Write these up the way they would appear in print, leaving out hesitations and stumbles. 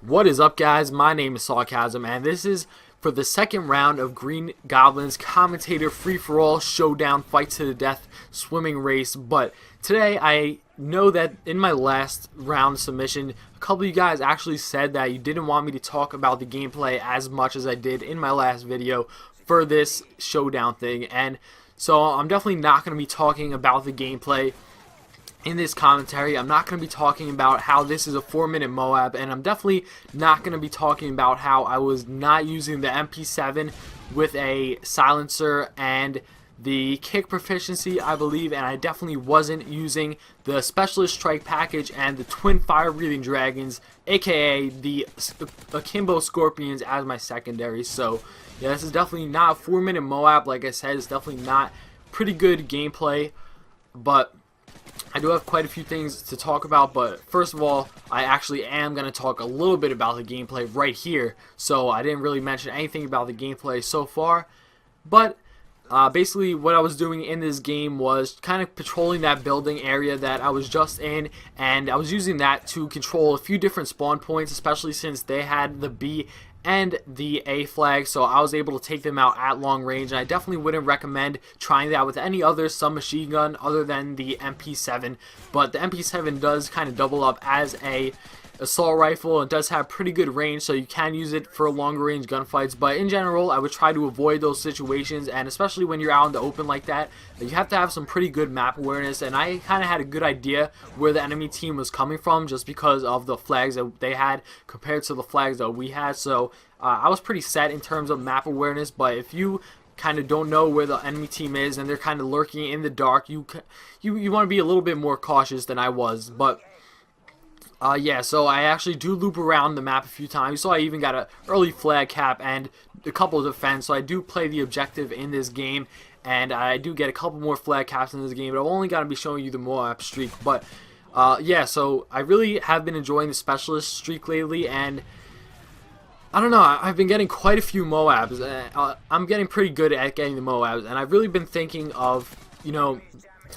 What is up, guys? My name is Sawcasm, and this is for the second round of Green Goblin's Commentator free-for-all showdown fight to the death swimming race. But today, I know that in my last round submission, a couple of you guys actually said that you didn't want me to talk about the gameplay as much as I did in my last video for this showdown thing, and so I'm definitely not going to be talking about the gameplay in this commentary. I'm not going to be talking about how this is a 4-minute Moab, and I'm definitely not going to be talking about how I was not using the MP7 with a silencer and the kick proficiency, I believe, and I definitely wasn't using the Specialist Strike package and the Twin Fire Breathing Dragons, aka the Akimbo Scorpions, as my secondary. So yeah, this is definitely not a 4-minute Moab. Like I said, it's definitely not pretty good gameplay, but I do have quite a few things to talk about. But first of all, I actually am going to talk a little bit about the gameplay right here. So I didn't really mention anything about the gameplay so far, but basically what I was doing in this game was kind of patrolling that building area that I was just in, and I was using that to control a few different spawn points, especially since they had the B and the A flag, so I was able to take them out at long range. And I definitely wouldn't recommend trying that with any other submachine gun other than the MP7, but the MP7 does kind of double up as a assault rifle. It does have pretty good range, so you can use it for longer range gunfights, but in general I would try to avoid those situations, and especially when you're out in the open like that, you have to have some pretty good map awareness. And I kind of had a good idea where the enemy team was coming from just because of the flags that they had compared to the flags that we had, so I was pretty set in terms of map awareness. But if you kind of don't know where the enemy team is and they're kind of lurking in the dark, you want to be a little bit more cautious than I was. But yeah, so I actually do loop around the map a few times. You saw I even got an early flag cap and a couple of defense, so I do play the objective in this game, and I do get a couple more flag caps in this game, but I'm only going to be showing you the Moab streak. But yeah, so I really have been enjoying the Specialist streak lately, and I don't know, I've been getting quite a few Moabs. I'm getting pretty good at getting the Moabs, and I've really been thinking of, you know,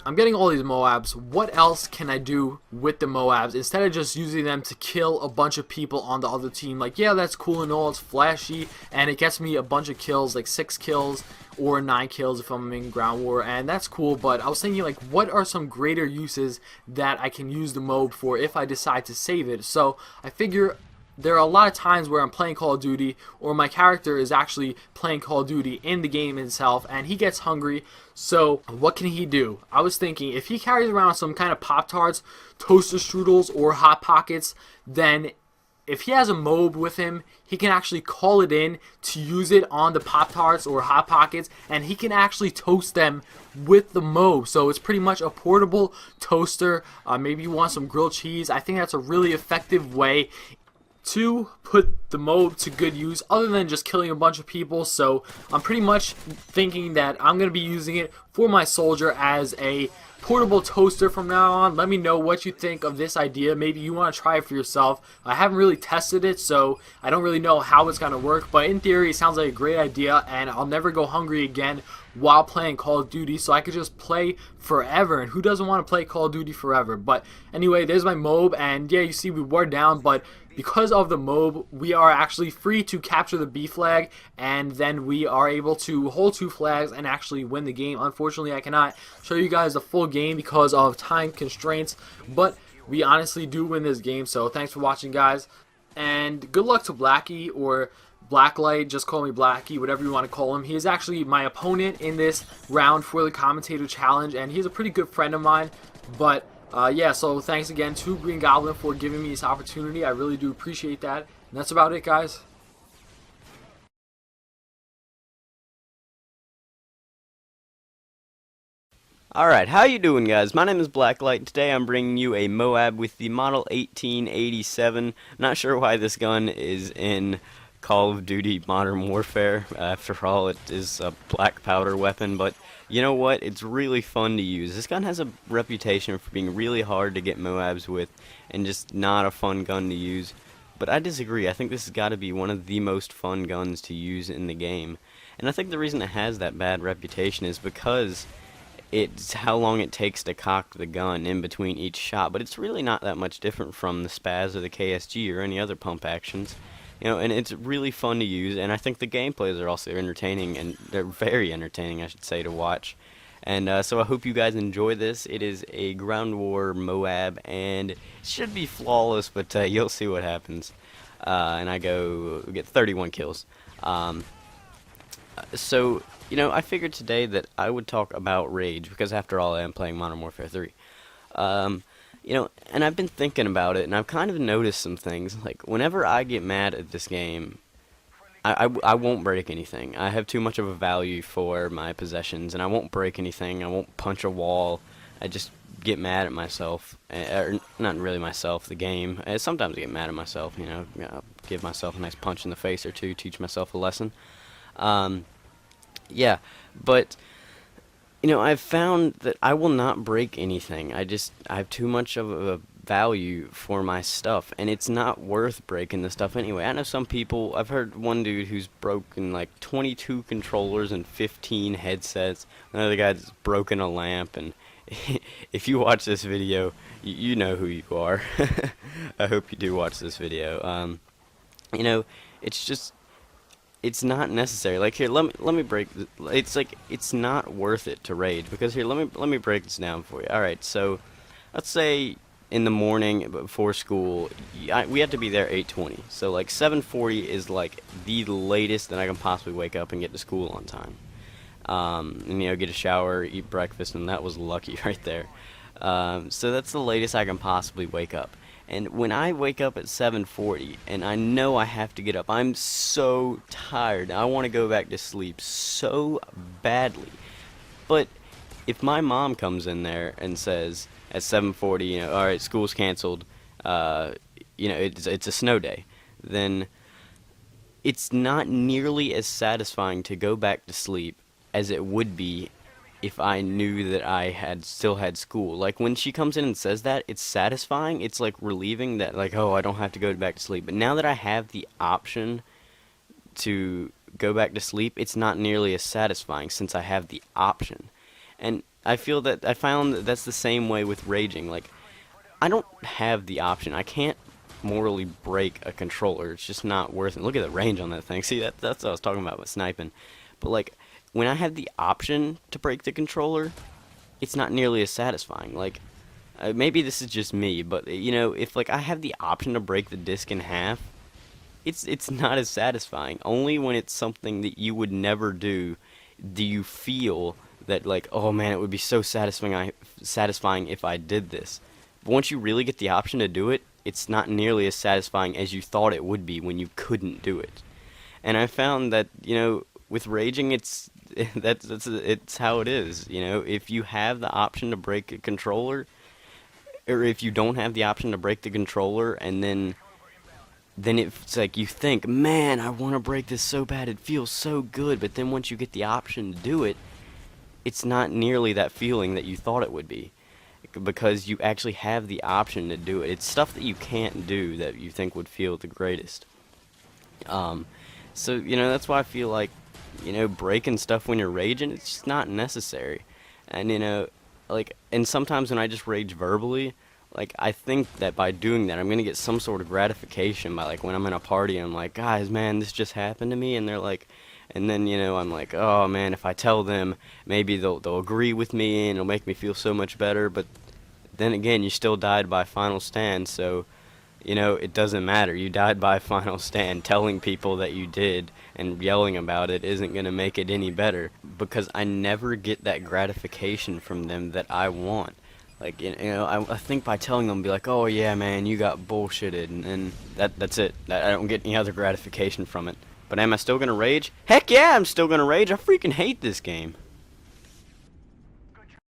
I'm getting all these Moabs. What else can I do with the Moabs instead of just using them to kill a bunch of people on the other team? Like, yeah, that's cool and all, it's flashy, and it gets me a bunch of kills, like 6 kills or 9 kills if I'm in ground war, and that's cool. But I was thinking, like, what are some greater uses that I can use the Moab for if I decide to save it? So I figure there are a lot of times where I'm playing Call of Duty, or my character is actually playing Call of Duty in the game itself, and he gets hungry. So what can he do? I was thinking, if he carries around some kind of Pop-Tarts, toaster strudels, or Hot Pockets, then if he has a Moab with him, he can actually call it in to use it on the Pop-Tarts or Hot Pockets, and he can actually toast them with the Moab. So it's pretty much a portable toaster. Maybe you want some grilled cheese. I think that's a really effective way to put the Moab to good use other than just killing a bunch of people. So I'm pretty much thinking that I'm going to be using it for my soldier as a portable toaster from now on. Let me know what you think of this idea. Maybe you want to try it for yourself. I haven't really tested it, so I don't really know how it's going to work, but in theory it sounds like a great idea, and I'll never go hungry again while playing Call of Duty, so I could just play forever. And who doesn't want to play Call of Duty forever? But anyway, there's my Moab, and yeah, you see we were down, but because of the Moab, we are actually free to capture the B flag, and then we are able to hold 2 flags and actually win the game. Unfortunately, I cannot show you guys the full game because of time constraints, but we honestly do win this game. So thanks for watching, guys, and good luck to Blackie, or Blacklight, just call me Blackie, whatever you want to call him. He is actually my opponent in this round for the Commentator Challenge, and he's a pretty good friend of mine. But yeah, so thanks again to Green Goblin for giving me this opportunity. I really do appreciate that. And that's about it, guys. Alright, how you doing, guys? My name is Blacklight. Today I'm bringing you a Moab with the Model 1887. Not sure why this gun is in Call of Duty Modern Warfare. After all, it is a black powder weapon, but you know what? It's really fun to use. This gun has a reputation for being really hard to get Moabs with and just not a fun gun to use. But I disagree. I think this has got to be one of the most fun guns to use in the game. And I think the reason it has that bad reputation is because it's how long it takes to cock the gun in between each shot, but it's really not that much different from the Spaz or the KSG or any other pump actions. And it's really fun to use, and I think the gameplays are also entertaining, and they're very entertaining, I should say, to watch. And so I hope you guys enjoy this. It is a Ground War Moab, and it should be flawless, but you'll see what happens. And I get 31 kills. So, I figured today that I would talk about Rage, because after all, I am playing Modern Warfare 3. And I've been thinking about it, and I've kind of noticed some things. Like, whenever I get mad at this game, I won't break anything. I have too much of a value for my possessions, and I won't break anything. I won't punch a wall. I just get mad at myself. Or not really myself, the game. Sometimes I get mad at myself, give myself a nice punch in the face or two, teach myself a lesson. Yeah, but I've found that I will not break anything. I have too much of a value for my stuff, and it's not worth breaking the stuff anyway. I know some people, I've heard one dude who's broken like 22 controllers and 15 headsets. Another guy that's broken a lamp, and if you watch this video, you know who you are. I hope you do watch this video. It's just, it's not necessary. Like, here, let me break. It's like, it's not worth it to rage, because here, let me break this down for you. All right, so let's say in the morning before school, we have to be there 8:20. So like 7:40 is like the latest that I can possibly wake up and get to school on time. And get a shower, eat breakfast, and that was lucky right there. So that's the latest I can possibly wake up. And when I wake up at 7:40 and I know I have to get up, I'm so tired. I want to go back to sleep so badly. But if my mom comes in there and says at 7:40, all right, school's canceled, it's a snow day, then it's not nearly as satisfying to go back to sleep as it would be if I knew that I still had school. Like, when she comes in and says that, it's satisfying. It's like relieving that, like, oh, I don't have to go back to sleep. But now that I have the option to go back to sleep, it's not nearly as satisfying since I have the option. And I found that that's the same way with raging. Like, I don't have the option. I can't morally break a controller. It's just not worth it. Look at the range on that thing. See, that's what I was talking about with sniping. But like, when I have the option to break the controller, it's not nearly as satisfying. Like, maybe this is just me, but if like I have the option to break the disc in half, it's not as satisfying. Only when it's something that you would never do you feel that, like, oh man, it would be so satisfying if I did this. But once you really get the option to do it, it's not nearly as satisfying as you thought it would be when you couldn't do it. And I found that with raging, it's how it is. If you have the option to break a controller, or if you don't have the option to break the controller, and then it's like you think, man, I want to break this so bad, it feels so good, but then once you get the option to do it, it's not nearly that feeling that you thought it would be, because you actually have the option to do it. It's stuff that you can't do that you think would feel the greatest. So that's why I feel like breaking stuff when you're raging, it's just not necessary. And and sometimes when I just rage verbally, like, I think that by doing that I'm gonna get some sort of gratification by, like, when I'm in a party, I'm like, guys, man, this just happened to me, and they're like, and then I'm like, oh man, if I tell them, maybe they'll agree with me and it'll make me feel so much better. But then again, you still died by final stand, so it doesn't matter. You died by final stand. Telling people that you did and yelling about it isn't going to make it any better, because I never get that gratification from them that I want. Like, I think by telling them, be like, oh yeah, man, you got bullshitted, and that's it. I don't get any other gratification from it. But am I still going to rage? Heck yeah, I'm still going to rage. I freaking hate this game.